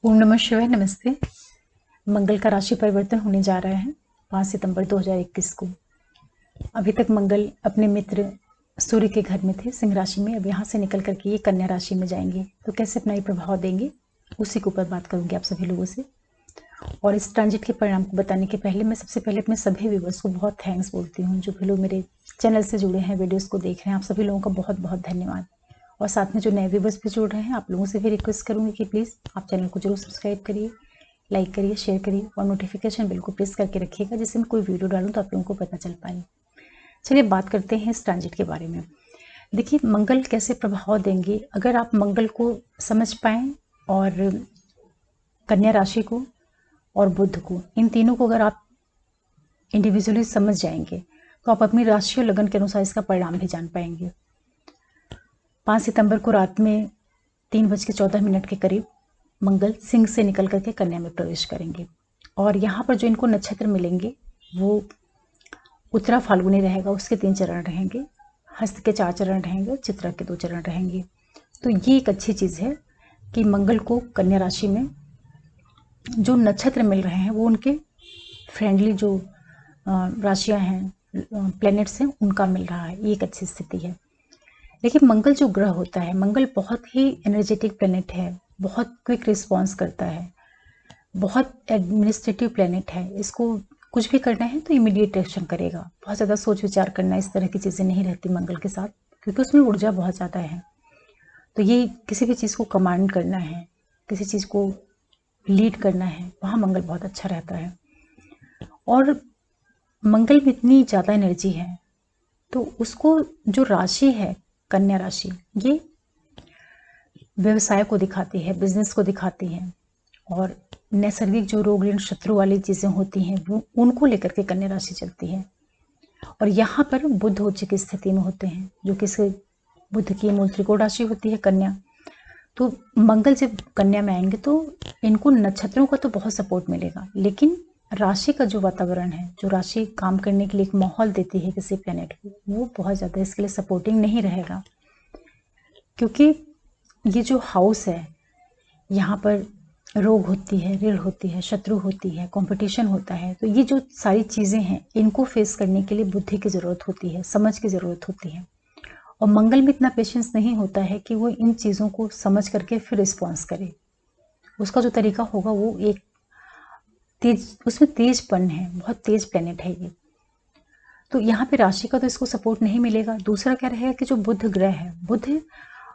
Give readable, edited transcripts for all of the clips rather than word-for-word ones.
ओम नमः शिवाय। नमस्ते। मंगल का राशि परिवर्तन होने जा रहा है 5 सितंबर 2021 को। अभी तक मंगल अपने मित्र सूर्य के घर में थे, सिंह राशि में। अब यहाँ से निकल करके ये कन्या राशि में जाएंगे, तो कैसे अपना ये प्रभाव देंगे उसी के ऊपर बात करूंगी आप सभी लोगों से। और इस ट्रांजिट के परिणाम को बताने के पहले मैं सबसे पहले अपने सभी व्यूवर्स को बहुत थैंक्स बोलती हूँ। जो भी लोग मेरे चैनल से जुड़े हैं, वीडियोज़ को देख रहे हैं, आप सभी लोगों का बहुत बहुत धन्यवाद। और साथ में जो नए व्यूवर्स भी जुड़ रहे हैं, आप लोगों से भी रिक्वेस्ट करूंगी कि प्लीज़ आप चैनल को जरूर सब्सक्राइब करिए, लाइक करिए, शेयर करिए और नोटिफिकेशन बिल को प्रेस करके रखिएगा, जिससे मैं कोई वीडियो डालूं तो आप लोगों को पता चल पाए। चलिए बात करते हैं इस ट्रांजिट के बारे में। देखिए, मंगल कैसे प्रभाव देंगे। अगर आप मंगल को समझ पाएँ और कन्या राशि को और बुध को, इन तीनों को अगर आप इंडिविजुअली समझ जाएंगे तो आप अपनी राशि और लगन के अनुसार इसका परिणाम भी जान पाएंगे। 5 सितंबर को रात में 3:14 के करीब मंगल सिंह से निकल करके कन्या में प्रवेश करेंगे। और यहाँ पर जो इनको नक्षत्र मिलेंगे वो उत्तरा फाल्गुनी रहेगा, उसके 3 चरण रहेंगे, हस्त के 4 चरण रहेंगे और चित्रा के 2 चरण रहेंगे। तो ये एक अच्छी चीज़ है कि मंगल को कन्या राशि में जो नक्षत्र मिल रहे हैं वो उनके फ्रेंडली जो राशियां हैं, प्लैनेट्स हैं, उनका मिल रहा है। ये एक अच्छी स्थिति है। लेकिन मंगल जो ग्रह होता है, मंगल बहुत ही एनर्जेटिक प्लैनेट है, बहुत क्विक रिस्पॉन्स करता है, बहुत एडमिनिस्ट्रेटिव प्लैनेट है। इसको कुछ भी करना है तो इमीडिएट एक्शन करेगा। बहुत ज़्यादा सोच विचार करना, इस तरह की चीज़ें नहीं रहती मंगल के साथ, क्योंकि उसमें ऊर्जा बहुत ज़्यादा है। तो ये किसी भी चीज़ को कमांड करना है, किसी चीज़ को लीड करना है, वहाँ मंगल बहुत अच्छा रहता है। और मंगल में इतनी ज़्यादा एनर्जी है तो उसको जो राशि है कन्या राशि, ये व्यवसाय को दिखाती है, बिजनेस को दिखाती है। और नैसर्गिक जो रोग ऋण शत्रु वाली चीज़ें होती हैं वो उनको लेकर के कन्या राशि चलती है। और यहाँ पर बुध उच्च की स्थिति में होते हैं, जो कि बुध की मूल त्रिकोण राशि होती है कन्या। तो मंगल जब कन्या में आएंगे तो इनको नक्षत्रों का तो बहुत सपोर्ट मिलेगा, लेकिन राशि का जो वातावरण है, जो राशि काम करने के लिए एक माहौल देती है किसी प्लैनेट को, वो बहुत ज़्यादा इसके लिए सपोर्टिंग नहीं रहेगा। क्योंकि ये जो हाउस है, यहाँ पर रोग होती है, ऋण होती है, शत्रु होती है, कंपटीशन होता है। तो ये जो सारी चीज़ें हैं, इनको फेस करने के लिए बुद्धि की ज़रूरत होती है, समझ की ज़रूरत होती है। और मंगल में इतना पेशेंस नहीं होता है कि वो इन चीज़ों को समझ करके फिर रिस्पॉन्स करे। उसका जो तरीका होगा वो एक तेज, उसमें तेजपन है, बहुत तेज प्लेनेट है ये। तो यहाँ पे राशि का तो इसको सपोर्ट नहीं मिलेगा। दूसरा क्या रहेगा कि जो बुध ग्रह है, बुध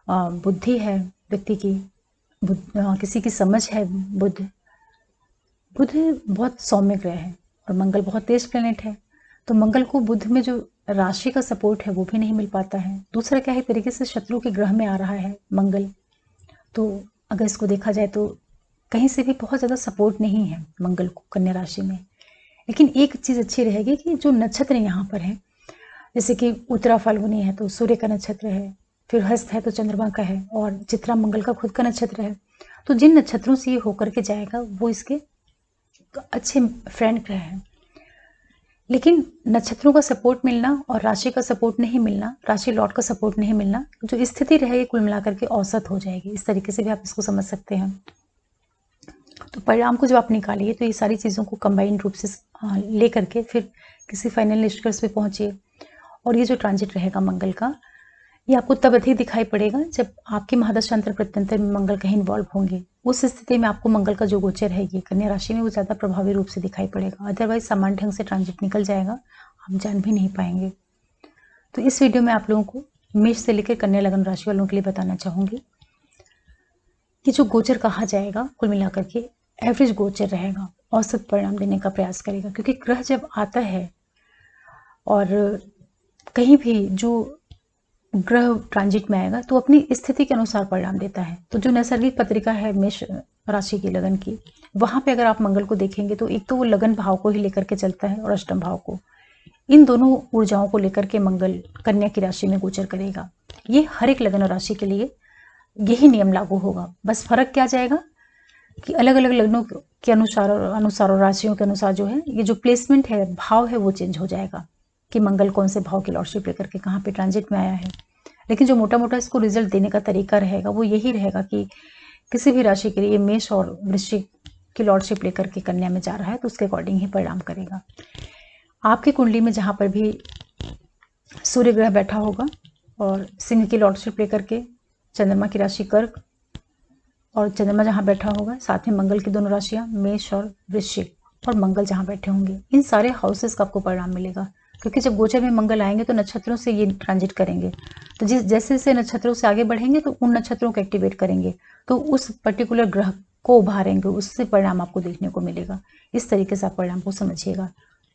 बुद्धि है व्यक्ति की, किसी की समझ है। बुध बहुत सौम्य ग्रह है और मंगल बहुत तेज प्लेनेट है। तो मंगल को बुध में जो राशि का सपोर्ट है वो भी नहीं मिल पाता है। दूसरा क्या है, तरीके से शत्रु के ग्रह में आ रहा है मंगल, तो अगर इसको देखा जाए तो कहीं से भी बहुत ज़्यादा सपोर्ट नहीं है मंगल को कन्या राशि में। लेकिन एक चीज़ अच्छी रहेगी कि जो नक्षत्र यहाँ पर है, जैसे कि उत्तरा फाल्गुनी है तो सूर्य का नक्षत्र है, फिर हस्त है तो चंद्रमा का है, और चित्रा मंगल का खुद का नक्षत्र है। तो जिन नक्षत्रों से ये होकर के जाएगा वो इसके अच्छे फ्रेंड ग्रह हैं। लेकिन नक्षत्रों का सपोर्ट मिलना और राशि का सपोर्ट नहीं मिलना, राशि लॉर्ड का सपोर्ट नहीं मिलना, जो स्थिति रहेगी कुल मिलाकर के औसत हो जाएगी। इस तरीके से भी आप इसको समझ सकते हैं। तो परिणाम को जब आप निकालिए तो ये सारी चीज़ों को कंबाइंड रूप से ले करके फिर किसी फाइनल निष्कर्ष पे पहुंचिए। और ये जो ट्रांजिट रहेगा मंगल का, ये आपको तब अधिक दिखाई पड़ेगा जब आपके महादशांतर प्रत्यंतर में मंगल कहीं इन्वॉल्व होंगे। उस स्थिति में आपको मंगल का जो गोचर है ये कन्या राशि में, वो ज़्यादा प्रभावी रूप से दिखाई पड़ेगा। अदरवाइज सामान्य ढंग से ट्रांजिट निकल जाएगा, आप जान भी नहीं पाएंगे। तो इस वीडियो में आप लोगों को मेष से लेकर कन्या लगन राशि वालों के लिए बताना चाहूँगी कि जो गोचर कहा जाएगा कुल मिलाकर के एवरेज गोचर रहेगा, औसत परिणाम देने का प्रयास करेगा। क्योंकि ग्रह जब आता है और कहीं भी जो ग्रह ट्रांजिट में आएगा तो अपनी स्थिति के अनुसार परिणाम देता है। तो जो नैसर्गिक पत्रिका है मेष राशि की लगन की, वहां पे अगर आप मंगल को देखेंगे तो एक तो वो लगन भाव को ही लेकर के चलता है और अष्टम भाव को। इन दोनों ऊर्जाओं को लेकर के मंगल कन्या की राशि में गोचर करेगा। ये हर एक लगन और राशि के लिए यही नियम लागू होगा। बस फर्क क्या जाएगा कि अलग अलग लग्नों के अनुसार और राशियों के अनुसार जो है ये जो प्लेसमेंट है, भाव है, वो चेंज हो जाएगा कि मंगल कौन से भाव की लॉर्डशिप लेकर के कहाँ पे ट्रांजिट में आया है। लेकिन जो मोटा मोटा इसको रिजल्ट देने का तरीका रहेगा वो यही रहेगा कि किसी भी राशि के लिए मेष और वृश्चिक की लॉर्डशिप लेकर के कन्या में जा रहा है तो उसके अकॉर्डिंग ही परिणाम करेगा। आपकी कुंडली में जहाँ पर भी सूर्य ग्रह बैठा होगा और सिंह की लॉर्डशिप लेकर के चंद्रमा की राशि कर्क और चंद्रमा जहाँ बैठा होगा, साथ में मंगल की दोनों राशियाँ मेष और वृश्चिक और मंगल जहाँ बैठे होंगे, इन सारे हाउसेस का आपको परिणाम मिलेगा। क्योंकि जब गोचर में मंगल आएंगे तो नक्षत्रों से ये ट्रांजिट करेंगे, तो जैसे जैसे नक्षत्रों से आगे बढ़ेंगे तो उन नक्षत्रों को एक्टिवेट करेंगे, तो उस पर्टिकुलर ग्रह को उभारेंगे, उससे परिणाम आपको देखने को मिलेगा। इस तरीके से आप परिणाम को समझिएगा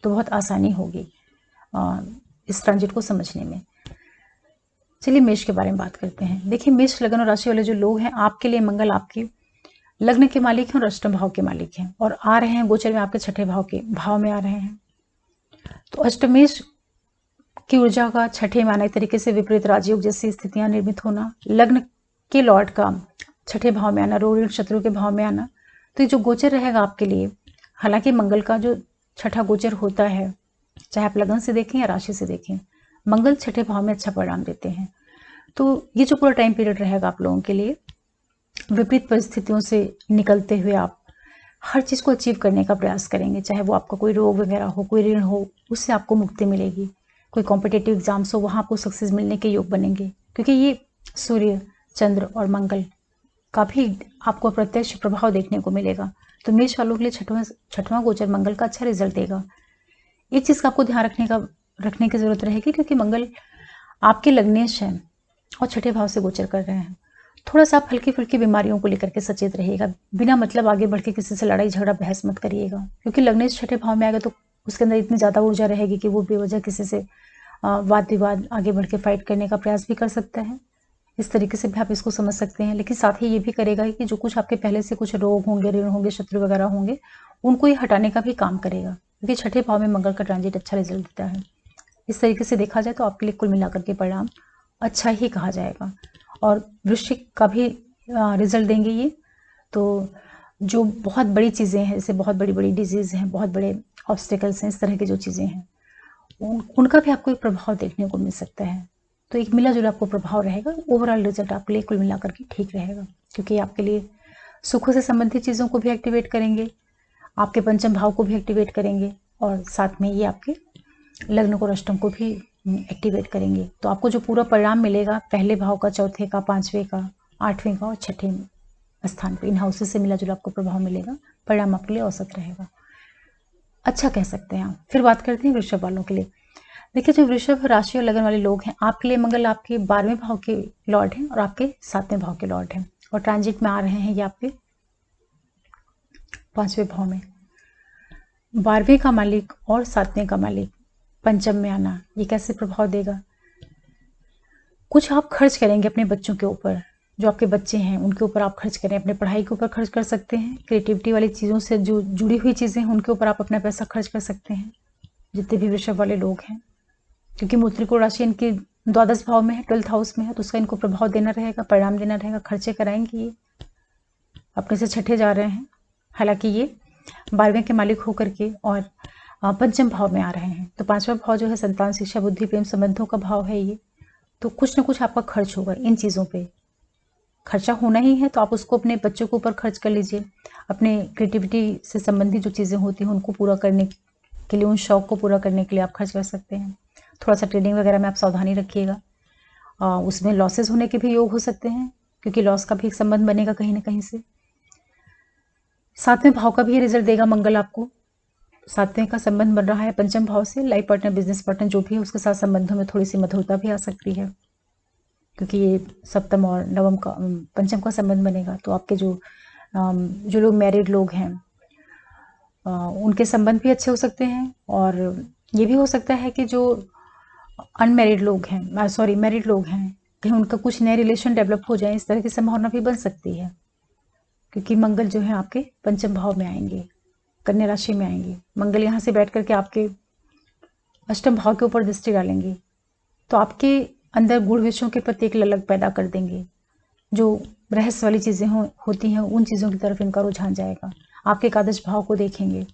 तो बहुत आसानी होगी इस ट्रांजिट को समझने में। चलिए मेष के बारे में बात करते हैं। देखिए मेष लग्न और राशि वाले जो लोग हैं, आपके लिए मंगल आपके लग्न के मालिक हैं और अष्टम भाव के मालिक हैं और आ रहे हैं गोचर में आपके छठे भाव में आ रहे हैं। तो अष्टमेश की ऊर्जा का छठे में आना, एक तरीके से विपरीत राजयोग जैसी स्थितियां निर्मित होना, लग्न के लॉर्ड का छठे भाव में आना, रोग शत्रु के भाव में आना, तो ये जो गोचर रहेगा आपके लिए, हालांकि मंगल का जो छठा गोचर होता है, चाहे आप लग्न से देखें या राशि से देखें, मंगल छठे भाव में अच्छा परिणाम देते हैं। तो ये जो पूरा टाइम पीरियड रहेगा आप लोगों के लिए, विपरीत परिस्थितियों से निकलते हुए आप हर चीज़ को अचीव करने का प्रयास करेंगे, चाहे वो आपका कोई रोग वगैरह हो, कोई ऋण हो, उससे आपको मुक्ति मिलेगी, कोई कॉम्पिटेटिव एग्जाम्स हो, वहाँ आपको सक्सेस मिलने के योग बनेंगे। क्योंकि ये सूर्य, चंद्र और मंगल का भी आपको प्रत्यक्ष प्रभाव देखने को मिलेगा। तो मेष वालों के लिए छठवां गोचर मंगल का अच्छा रिजल्ट देगा। एक चीज़ का आपको ध्यान रखने की जरूरत रहेगी, क्योंकि मंगल आपके लग्नेश हैं और छठे भाव से गोचर कर रहे हैं। थोड़ा सा आप हल्की फुल्की बीमारियों को लेकर के सचेत रहिएगा, बिना मतलब आगे बढ़ के किसी से लड़ाई झगड़ा बहस मत करिएगा, क्योंकि लग्नेश छठे भाव में आएगा तो उसके अंदर इतनी ज़्यादा ऊर्जा रहेगी कि वो बेवजह किसी से वाद विवाद आगे बढ़ के फाइट करने का प्रयास भी कर सकता है। इस तरीके से भी आप इसको समझ सकते हैं। लेकिन साथ ही ये भी करेगा कि जो कुछ आपके पहले से कुछ रोग होंगे, ऋण होंगे, शत्रु वगैरह होंगे, उनको ये हटाने का भी काम करेगा, क्योंकि छठे भाव में मंगल का ट्रांजिट अच्छा रिजल्ट देता है। इस तरीके से देखा जाए तो आपके लिए कुल मिलाकर के परिणाम अच्छा ही कहा जाएगा। और वृश्चिक का भी रिजल्ट देंगे ये, तो जो बहुत बड़ी चीज़ें हैं, जैसे बहुत बड़ी बड़ी डिजीज़ हैं, बहुत बड़े ऑब्स्टिकल्स हैं, इस तरह की जो चीज़ें हैं, उनका भी आपको एक प्रभाव देखने को मिल सकता है। तो एक मिला जुला आपको प्रभाव रहेगा। ओवरऑल रिजल्ट आपके लिए कुल मिलाकर के ठीक रहेगा, क्योंकि आपके लिए सुखों से संबंधित चीज़ों को भी एक्टिवेट करेंगे, आपके पंचम भाव को भी एक्टिवेट करेंगे, और साथ में ये आपके लग्न को, अष्टम को भी एक्टिवेट करेंगे। तो आपको जो पूरा परिणाम मिलेगा, पहले भाव का, चौथे का, पांचवें का, आठवें का और छठे स्थान पे, इन हाउसेस से मिला जुला आपको प्रभाव मिलेगा। परिणाम आपके लिए औसत रहेगा, अच्छा कह सकते हैं आप। फिर बात करते हैं वृषभ वालों के लिए। देखिए जो वृषभ राशि और लगन वाले लोग हैं, आपके लिए मंगल आपके 12वें भाव के लॉर्ड हैं और आपके 7वें भाव के लॉर्ड हैं, और ट्रांजिट में आ रहे हैं ये आपके 5वें भाव में। 12वें का मालिक और 7वें का मालिक पंचम में आना, ये कैसे प्रभाव देगा? कुछ आप खर्च करेंगे अपने बच्चों के ऊपर, जो आपके बच्चे हैं उनके ऊपर आप खर्च करें, अपने पढ़ाई के ऊपर खर्च कर सकते हैं, क्रिएटिविटी वाली चीज़ों से जो जुड़ी हुई चीज़ें हैं उनके ऊपर आप अपना पैसा खर्च कर सकते हैं, जितने भी वृषभ वाले लोग हैं। क्योंकि मूत्रिकोण राशि इनके द्वादश भाव में है, 12th हाउस में है, तो उसका इनको प्रभाव देना रहेगा, परिणाम देना रहेगा, खर्चे कराएंगे, ये अपने से छठे जा रहे हैं। हालांकि ये 12वें के मालिक होकर के और पंचम भाव में आ रहे हैं, तो 5वां भाव जो है संतान, शिक्षा, बुद्धि, प्रेम संबंधों का भाव है ये। तो कुछ ना कुछ आपका खर्च होगा, इन चीज़ों पे खर्चा होना ही है, तो आप उसको अपने बच्चों के ऊपर खर्च कर लीजिए, अपने क्रिएटिविटी से संबंधित जो चीज़ें होती हैं उनको पूरा करने के लिए, उन शौक को पूरा करने के लिए आप खर्च कर सकते हैं। थोड़ा सा ट्रेडिंग वगैरह में आप सावधानी रखिएगा, उसमें लॉसेस होने के भी योग हो सकते हैं, क्योंकि लॉस का भी एक संबंध बनेगा कहीं ना कहीं से। 7वें भाव का भी रिजल्ट देगा मंगल आपको, 7वें का संबंध बन रहा है पंचम भाव से। लाइफ पार्टनर, बिजनेस पार्टनर जो भी है उसके साथ संबंधों में थोड़ी सी मधुरता भी आ सकती है, क्योंकि ये सप्तम और नवम का, पंचम का संबंध बनेगा। तो आपके जो लोग मैरिड लोग हैं उनके संबंध भी अच्छे हो सकते हैं, और ये भी हो सकता है कि जो अनमैरिड लोग हैं, मैरिड लोग हैं, कहीं उनका कुछ नए रिलेशन डेवलप हो जाए, इस तरह की संभावना भी बन सकती है, क्योंकि मंगल जो है आपके पंचम भाव में आएंगे, कन्या राशि में आएंगे। मंगल यहाँ से बैठ करके आपके अष्टम भाव के ऊपर दृष्टि डालेंगे, तो आपके अंदर गुण विषयों के प्रति एक ललक पैदा कर देंगे। जो रहस्य वाली चीज़ें होती हैं उन चीज़ों की तरफ इनका रुझान जाएगा। आपके एकादश भाव को देखेंगे,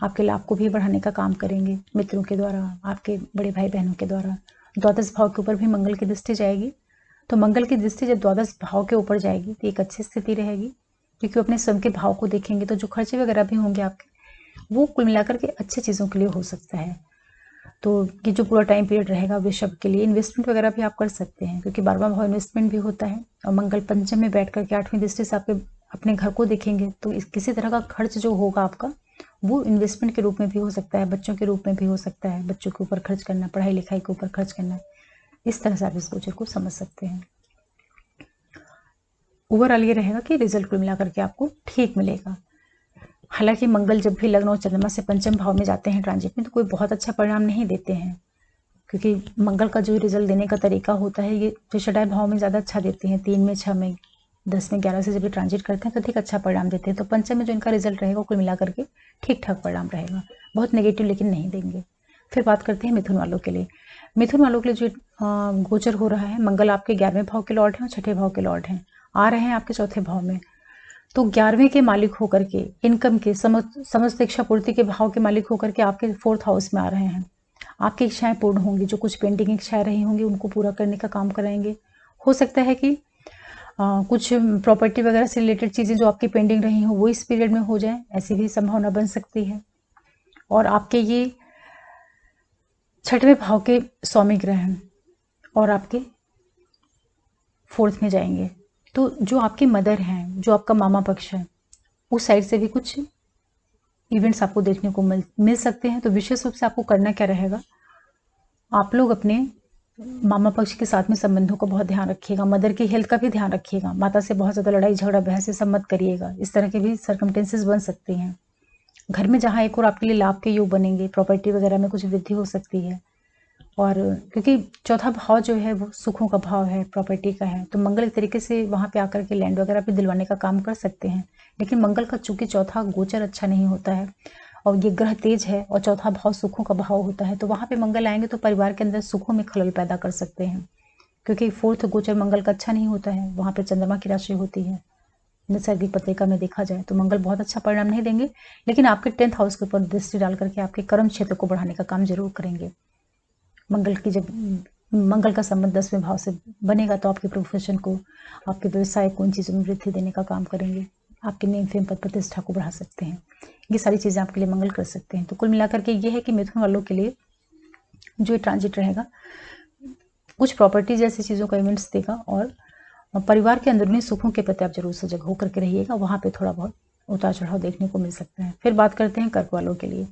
आपके लाभ को भी बढ़ाने का काम करेंगे, मित्रों के द्वारा, आपके बड़े भाई बहनों के द्वारा। द्वादश भाव के ऊपर भी मंगल की दृष्टि जाएगी, तो मंगल की दृष्टि जब द्वादश भाव के ऊपर जाएगी तो एक अच्छी स्थिति रहेगी, क्योंकि अपने स्वयं के भाव को देखेंगे तो जो खर्चे वगैरह भी होंगे आपके वो कुल मिलाकर के अच्छे चीज़ों के लिए हो सकता है। तो ये जो पूरा टाइम पीरियड रहेगा वृषभ के लिए इन्वेस्टमेंट वगैरह भी आप कर सकते हैं, क्योंकि 12वां भाव इन्वेस्टमेंट भी होता है। और मंगल पंचम में बैठ करके 8वीं दृष्टि से आपके अपने घर को देखेंगे, तो किसी तरह का खर्च जो होगा आपका वो इन्वेस्टमेंट के रूप में भी हो सकता है, बच्चों के रूप में भी हो सकता है, बच्चों के ऊपर खर्च करना, पढ़ाई लिखाई के ऊपर खर्च करना, इस तरह से आप इस गोचर को समझ सकते हैं। ओवरऑल ये रहेगा कि रिजल्ट कुल मिलाकर के आपको ठीक मिलेगा। हालांकि मंगल जब भी लग्न और चंद्रमा से पंचम भाव में जाते हैं ट्रांजिट में तो कोई बहुत अच्छा परिणाम नहीं देते हैं, क्योंकि मंगल का जो रिजल्ट देने का तरीका होता है ये षष्ठाय भाव में ज़्यादा अच्छा देते हैं। 3 में, 6 में, 10 में, 11 से जब ये ट्रांजिट करते हैं तो अधिक अच्छा परिणाम देते हैं। तो पंचम में जो इनका रिजल्ट रहेगा कुल मिलाकर के ठीक ठाक परिणाम रहेगा, बहुत नेगेटिव लेकिन नहीं देंगे। फिर बात करते हैं मिथुन वालों के लिए। मिथुन वालों के लिए जो गोचर हो रहा है, मंगल आपके 11वें भाव के लॉर्ड हैं और 6ठे भाव के लॉर्ड हैं, आ रहे हैं आपके 4थे भाव में। तो 11वें के मालिक होकर के इनकम के समस्त इच्छा पूर्ति के भाव के मालिक होकर के आपके 4th हाउस में आ रहे हैं। आपकी इच्छाएं पूर्ण होंगी, जो कुछ पेंडिंग इच्छाएं रही होंगी उनको पूरा करने का काम कराएंगे। हो सकता है कि कुछ प्रॉपर्टी वगैरह से रिलेटेड चीज़ें जो आपकी पेंडिंग रही हो वो इस पीरियड में हो जाए, ऐसी भी संभावना बन सकती है। और आपके ये 6ठवें भाव के स्वामी ग्रह हैं और आपके 4th में जाएंगे, तो जो आपकी मदर हैं, जो आपका मामा पक्ष है, उस साइड से भी कुछ इवेंट्स आपको देखने को मिल सकते हैं। तो विशेष रूप से आपको करना क्या रहेगा, आप लोग अपने मामा पक्ष के साथ में संबंधों का बहुत ध्यान रखिएगा, मदर की हेल्थ का भी ध्यान रखिएगा, माता से बहुत ज़्यादा लड़ाई झगड़ा बहस ये सब मत करिएगा, इस तरह के भी सर्कमटेंसेस बन सकते हैं। घर में जहाँ एक और आपके लिए लाभ के योग बनेंगे, प्रॉपर्टी वगैरह में कुछ वृद्धि हो सकती है। और क्योंकि 4था भाव जो है वो सुखों का भाव है, प्रॉपर्टी का है, तो मंगल एक तरीके से वहाँ पे आकर के लैंड वगैरह भी दिलवाने का काम कर सकते हैं। लेकिन मंगल का चूंकि 4था गोचर अच्छा नहीं होता है और ये ग्रह तेज है और 4था भाव सुखों का भाव होता है, तो वहाँ पे मंगल आएंगे तो परिवार के अंदर सुखों में खलल पैदा कर सकते हैं, क्योंकि 4th गोचर मंगल का अच्छा नहीं होता है, वहाँ पे चंद्रमा की राशि होती है। नैसर्गिक पत्रिका में देखा जाए तो मंगल बहुत अच्छा परिणाम नहीं देंगे, लेकिन आपके 10th हाउस के ऊपर दृष्टि डाल करके आपके कर्म क्षेत्र को बढ़ाने का काम जरूर करेंगे। मंगल का संबंध 10वें भाव से बनेगा तो आपके प्रोफेशन को, आपके व्यवसाय को, इन चीज़ों में वृद्धि देने का काम करेंगे, आपके नेम फेम पद प्रतिष्ठा को बढ़ा सकते हैं। ये सारी चीज़ें आपके लिए मंगल कर सकते हैं। तो कुल मिलाकर के ये है कि मिथुन वालों के लिए जो ट्रांजिट रहेगा कुछ प्रॉपर्टी जैसी चीज़ों का इवेंट्स देगा और परिवार के अंदरूनी सुखों के प्रति आप जरूर सजग होकर के रहिएगा, वहाँ पे थोड़ा बहुत उतार चढ़ाव देखने को मिल सकता है। फिर बात करते हैं कर्क वालों के लिए।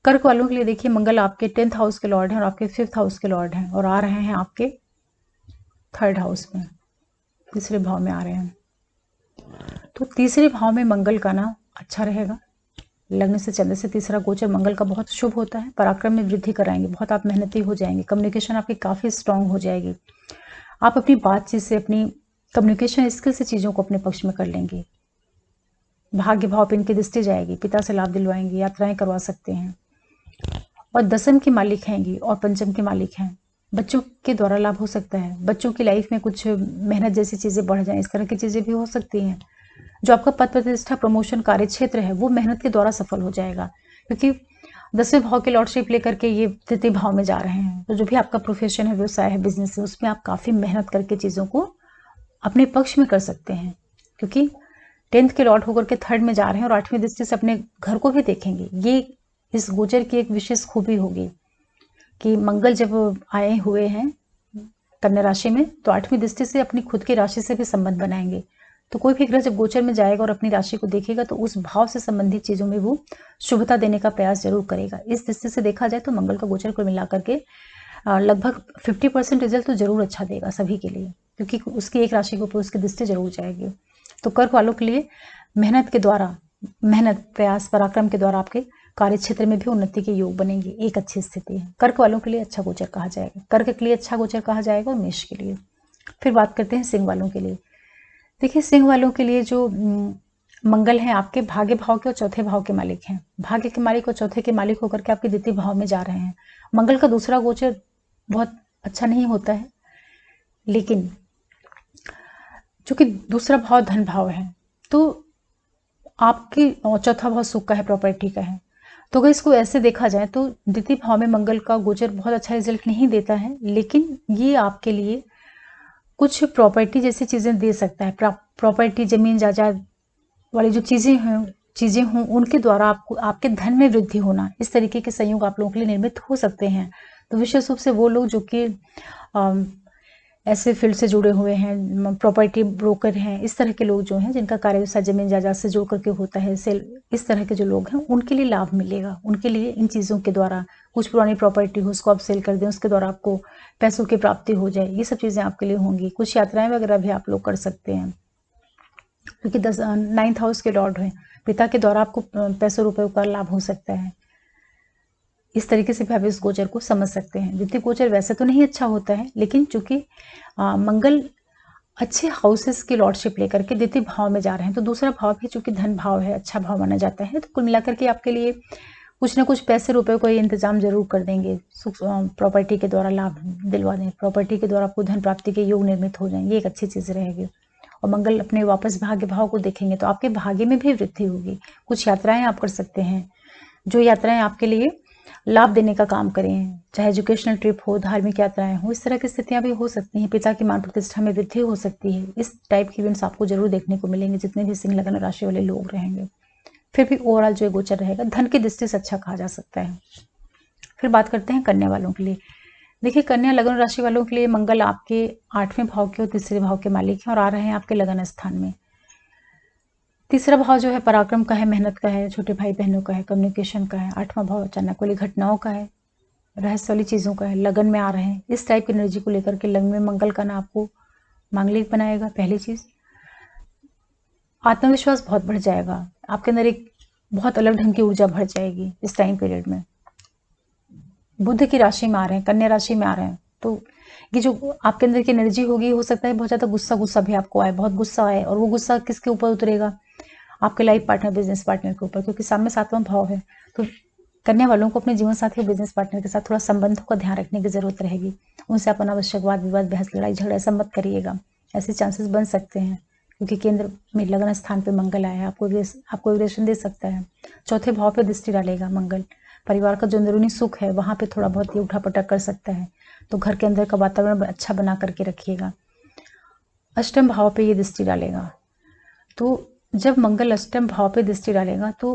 कर्क वालों के लिए देखिए, मंगल आपके 10th हाउस के लॉर्ड हैं और आपके 5th हाउस के लॉर्ड हैं और आ रहे हैं आपके 3rd हाउस में, तीसरे भाव में आ रहे हैं। तो तीसरे भाव में मंगल का ना अच्छा रहेगा, लग्न से चंद्र से तीसरा गोचर मंगल का बहुत शुभ होता है, पराक्रम में वृद्धि कराएंगे, बहुत आप मेहनती हो जाएंगे, कम्युनिकेशन आपकी काफ़ी स्ट्रांग हो जाएगी, आप अपनी बातचीत से, अपनी कम्युनिकेशन स्किल से चीज़ों को अपने पक्ष में कर लेंगे। भाग्य भाव पे इनकी दृष्टि जाएगी, पिता से लाभ दिलवाएंगे, यात्राएं करवा सकते हैं। और 10th के मालिक हैंगी और पंचम के मालिक हैं, बच्चों के द्वारा लाभ हो सकता है, बच्चों की लाइफ में कुछ मेहनत जैसी चीज़ें बढ़ जाएं, इस तरह की चीज़ें भी हो सकती हैं। जो आपका पद प्रतिष्ठा, प्रमोशन, कार्य क्षेत्र है वो मेहनत के द्वारा सफल हो जाएगा, क्योंकि 10वें भाव की लॉर्डशिप लेकर के ये 3य भाव में जा रहे हैं। तो जो भी आपका प्रोफेशन है, व्यवसाय है, बिजनेस है, उसमें आप काफ़ी मेहनत करके चीज़ों को अपने पक्ष में कर सकते हैं, क्योंकि 10th के लॉर्ड होकर के 3rd में जा रहे हैं और 8वीं दृष्टि से अपने घर को भी देखेंगे। ये इस गोचर की एक विशेष खूबी होगी कि मंगल जब आए हुए हैं कन्या राशि में तो 8वीं दृष्टि से अपनी खुद की राशि से भी संबंध बनाएंगे। तो कोई भी ग्रह जब गोचर में जाएगा और अपनी राशि को देखेगा तो उस भाव से संबंधित चीज़ों में वो शुभता देने का प्रयास जरूर करेगा। इस दृष्टि से देखा जाए तो मंगल का गोचर को मिलाकर के लगभग 50% रिजल्ट तो जरूर अच्छा देगा सभी के लिए, क्योंकि उसकी एक राशि के ऊपर उसकी दृष्टि जरूर जाएगी। तो कर्क वालों के लिए मेहनत के द्वारा, मेहनत, प्रयास, पराक्रम के द्वारा आपके कार्य क्षेत्र में भी उन्नति के योग बनेंगे, एक अच्छी स्थिति है। कर्क वालों के लिए अच्छा गोचर कहा जाएगा, कर्क के लिए अच्छा गोचर कहा जाएगा और मेष के लिए। फिर बात करते हैं सिंह वालों के लिए। देखिए, सिंह वालों के लिए जो मंगल है आपके भाग्य भाव के और 4थे भाव के मालिक हैं। भाग्य के मालिक और 4थे के मालिक होकर के आपके 2य भाव में जा रहे हैं। मंगल का दूसरा गोचर बहुत अच्छा नहीं होता है, लेकिन चूंकि दूसरा भाव धन भाव है तो आपकी 4था भाव सुख का है, प्रॉपर्टी का है। तो अगर इसको ऐसे देखा जाए तो 2य भाव में मंगल का गोचर बहुत अच्छा रिजल्ट नहीं देता है, लेकिन ये आपके लिए कुछ प्रॉपर्टी जैसी चीज़ें दे सकता है। प्रॉपर्टी, ज़मीन जायदाद वाली जो चीज़ें हों उनके द्वारा आपको आपके धन में वृद्धि होना, इस तरीके के संयोग आप लोगों के लिए निर्मित हो सकते हैं। तो विशेष रूप से वो लोग जो कि ऐसे फील्ड से जुड़े हुए हैं, प्रॉपर्टी ब्रोकर हैं, इस तरह के लोग जो हैं जिनका कार्य व्यवसाय ज़मीन जायदाद से जुड़ करके होता है, सेल, इस तरह के जो लोग हैं उनके लिए लाभ मिलेगा। उनके लिए इन चीज़ों के द्वारा, कुछ पुरानी प्रॉपर्टी हो उसको आप सेल कर दें, उसके द्वारा आपको पैसों की प्राप्ति हो जाए, ये सब चीज़ें आपके लिए होंगी। कुछ यात्राएं वगैरह भी आप लोग कर सकते हैं, क्योंकि 9th हाउस के लॉर्ड हैं, पिता के द्वारा आपको पैसों रुपयों का लाभ हो सकता है। इस तरीके से भी आप इस गोचर को समझ सकते हैं। द्वितीय गोचर वैसे तो नहीं अच्छा होता है, लेकिन चूंकि मंगल अच्छे हाउसेस की लॉर्डशिप लेकर के द्वितीय भाव में जा रहे हैं, तो दूसरा भाव भी चूंकि धन भाव है, अच्छा भाव माना जाता है, तो कुल मिलाकर के आपके लिए कुछ ना कुछ पैसे रुपए को इंतजाम जरूर कर देंगे। प्रॉपर्टी के द्वारा लाभ दिलवा दें, प्रॉपर्टी के द्वारा आपको धन प्राप्ति के योग निर्मित हो जाएंगे, एक अच्छी चीज़ रहेगी। और मंगल अपने वापस भाग्य भाव को देखेंगे तो आपके भाग्य में भी वृद्धि होगी। कुछ यात्राएं आप कर सकते हैं, जो यात्राएं आपके लिए लाभ देने का काम करें, चाहे एजुकेशनल ट्रिप हो, धार्मिक यात्राएं हो, इस तरह की स्थितियां भी हो सकती हैं। पिता की मान प्रतिष्ठा में वृद्धि हो सकती है। इस टाइप की इवेंट्स आपको जरूर देखने को मिलेंगे जितने भी सिंह लग्न राशि वाले लोग रहेंगे। फिर भी ओवरऑल जो गोचर रहेगा धन की दृष्टि से अच्छा कहा जा सकता है। फिर बात करते हैं कन्या वालों के लिए। देखिए, कन्या लग्न राशि वालों के लिए मंगल आपके 8वें भाव के और तीसरे भाव के मालिक हैं और आ रहे हैं आपके लगन स्थान में। तीसरा भाव जो है पराक्रम का है, मेहनत का है, छोटे भाई बहनों का है, कम्युनिकेशन का है। 8वां भाव अचानक वाली घटनाओं का है, रहस्य वाली चीज़ों का है, लगन में आ रहे हैं। इस टाइप की एनर्जी को लेकर के लगन में मंगल का ना आपको मांगलिक बनाएगा। पहली चीज़, आत्मविश्वास बहुत बढ़ जाएगा, आपके अंदर एक बहुत अलग ढंग की ऊर्जा भर जाएगी इस टाइम पीरियड में। बुध की राशि में आ रहे हैं, कन्या राशि में आ रहे हैं, तो ये जो आपके अंदर की एनर्जी होगी, हो सकता है बहुत ज़्यादा गुस्सा भी आपको आए, बहुत गुस्सा आए, और वो गुस्सा किसके ऊपर उतरेगा? आपके लाइफ पार्टनर, बिजनेस पार्टनर के ऊपर, क्योंकि सामने 7वां भाव है। तो कन्या वालों को अपने जीवन साथी और बिजनेस पार्टनर के साथ थोड़ा संबंधों का ध्यान रखने की जरूरत रहेगी। उनसे आप अनावश्यक वाद विवाद, बहस, लड़ाई झगड़ा ऐसा मत करिएगा, ऐसे चांसेस बन सकते हैं, क्योंकि केंद्र में लगन स्थान पे मंगल आया है, आपको विरेशन दे सकता है। चौथे भाव पे दृष्टि डालेगा मंगल, परिवार का जो अंदरूनी सुख है वहां पे थोड़ा बहुत ये उठापटक कर सकता है, तो घर के अंदर का वातावरण अच्छा बना करके रखिएगा। अष्टम भाव पे ये दृष्टि डालेगा, तो जब मंगल अष्टम भाव पे दृष्टि डालेगा तो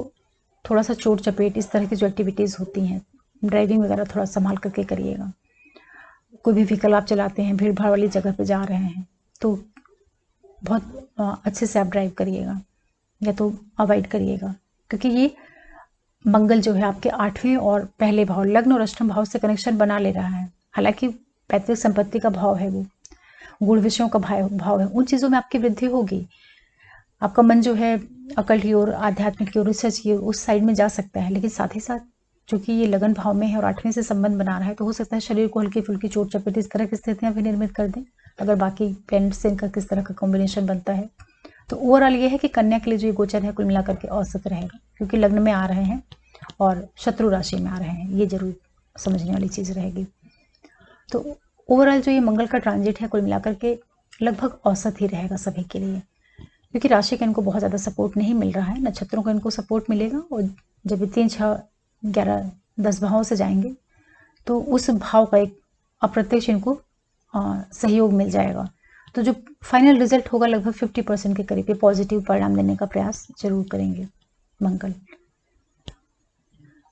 थोड़ा सा चोट चपेट, इस तरह की जो एक्टिविटीज़ होती हैं, ड्राइविंग वगैरह थोड़ा संभाल करके करिएगा। कोई भी व्हीकल आप चलाते हैं, भीड़ भाड़ वाली जगह पे जा रहे हैं, तो बहुत अच्छे से आप ड्राइव करिएगा या तो अवॉइड करिएगा, क्योंकि ये मंगल जो है आपके 8वें और पहले भाव, लग्न और अष्टम भाव से कनेक्शन बना ले रहा है। हालांकि पैतृक संपत्ति का भाव है, वो गुण विषयों का भाव है, उन चीज़ों में आपकी वृद्धि होगी। आपका मन जो है अकल की ओर, आध्यात्मिक की ओर, रिसर्च की ओर, उस साइड में जा सकता है, लेकिन साथ ही साथ चूंकि ये लगन भाव में है और 8वें से संबंध बना रहा है, तो हो सकता है शरीर को हल्की फुल्की चोट चपेट, इस तरह की स्थितियां भी निर्मित कर दें, अगर बाकी प्लैनेट से इनका किस तरह का कॉम्बिनेशन बनता है। तो ओवरऑल ये है कि कन्या के लिए जो ये गोचर है कुल मिलाकर के औसत रहेगा, क्योंकि लग्न में आ रहे हैं और शत्रु राशि में आ रहे हैं, ये जरूर समझने वाली चीज़ रहेगी। तो ओवरऑल जो ये मंगल का ट्रांजिट है कुल मिलाकर के लगभग औसत ही रहेगा सभी के लिए, क्योंकि राशि का इनको बहुत ज़्यादा सपोर्ट नहीं मिल रहा है, नक्षत्रों का इनको सपोर्ट मिलेगा, और जब ये 3, 6, 11, 10 भावों से जाएंगे तो उस भाव का एक अप्रत्यक्ष इनको सहयोग मिल जाएगा। तो जो फाइनल रिजल्ट होगा लगभग 50% के करीब ये पॉजिटिव परिणाम देने का प्रयास जरूर करेंगे मंगल।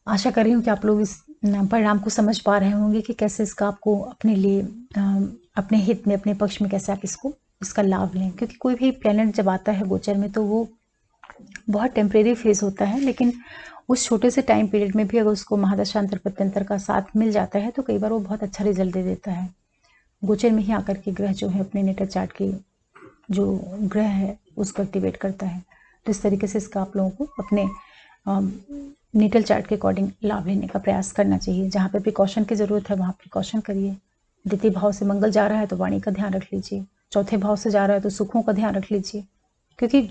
आशा कर रही हूँ कि आप लोग इस परिणाम को समझ पा रहे होंगे कि कैसे इसका आपको अपने लिए, अपने हित में, अपने पक्ष में कैसे आप इसका लाभ लें, क्योंकि कोई भी प्लेनेट जब आता है गोचर में तो वो बहुत टेम्परेरी फेज होता है, लेकिन उस छोटे से टाइम पीरियड में भी अगर उसको महादशांतर प्रत्यंतर का साथ मिल जाता है तो कई बार वो बहुत अच्छा रिजल्ट दे देता है। गोचर में ही आकर के ग्रह जो है अपने नेटर चार्ट के जो ग्रह है उसको एक्टिवेट करता है, तो इस तरीके से इसका आप लोगों को अपने नेटल चार्ट के अकॉर्डिंग लाभ लेने का प्रयास करना चाहिए। जहाँ पे प्रिकॉशन की ज़रूरत है वहाँ प्रिकॉशन करिए। द्वितीय भाव से मंगल जा रहा है तो वाणी का ध्यान रख लीजिए, चौथे भाव से जा रहा है तो सुखों का ध्यान रख लीजिए, क्योंकि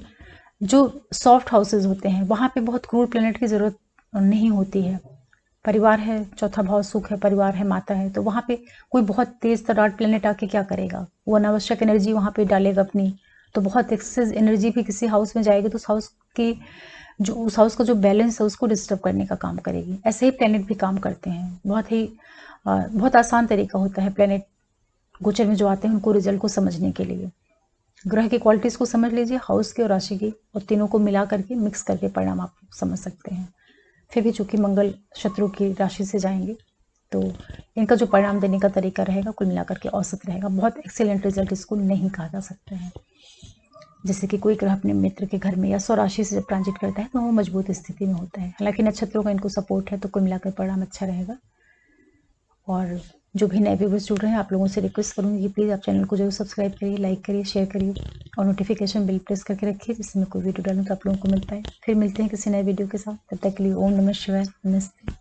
जो सॉफ्ट हाउसेज होते हैं वहाँ पे बहुत क्रूर प्लेनेट की ज़रूरत नहीं होती है। परिवार है, चौथा भाव सुख है, परिवार है, माता है, तो वहाँ पे कोई बहुत तेज तराट प्लेनेट आके क्या करेगा, वो अनावश्यक एनर्जी वहाँ पे डालेगा अपनी, तो बहुत एक्सेस एनर्जी भी किसी हाउस में जाएगी तो उस हाउस का जो बैलेंस है उसको डिस्टर्ब करने का काम करेगी। ऐसे ही प्लेनेट भी काम करते हैं, बहुत आसान तरीका होता है प्लेनेट गोचर में जो आते हैं उनको रिजल्ट को समझने के लिए। ग्रह की क्वालिटीज़ को समझ लीजिए, हाउस की और राशि की, और तीनों को मिला करके मिक्स करके परिणाम आप समझ सकते हैं। फिर भी चूंकि मंगल शत्रु की राशि से जाएंगे तो इनका जो परिणाम देने का तरीका रहेगा कुल मिलाकर के औसत रहेगा। बहुत एक्सीलेंट रिजल्ट इसको नहीं कहा जा सकता है। जैसे कि कोई ग्रह अपने मित्र के घर में या स्वराशि से जब ट्रांजिट करता है तो वो मजबूत स्थिति में होता है। हालांकि नक्षत्रों का इनको सपोर्ट है तो कुल मिलाकर परिणाम अच्छा रहेगा। और जो भी नए व्यूवर्स जुड़ रहे हैं, आप लोगों से रिक्वेस्ट करूंगी कि प्लीज़ आप चैनल को जरूर सब्सक्राइब करिए, लाइक करिए, शेयर करिए और नोटिफिकेशन बिल प्रेस करके रखिए, जिससे मैं कोई वीडियो डालूँ तो आप लोगों को मिलता है। फिर मिलते हैं किसी नए वीडियो के साथ। तब तक के लिए ओम नमः शिवाय, नमस्ते।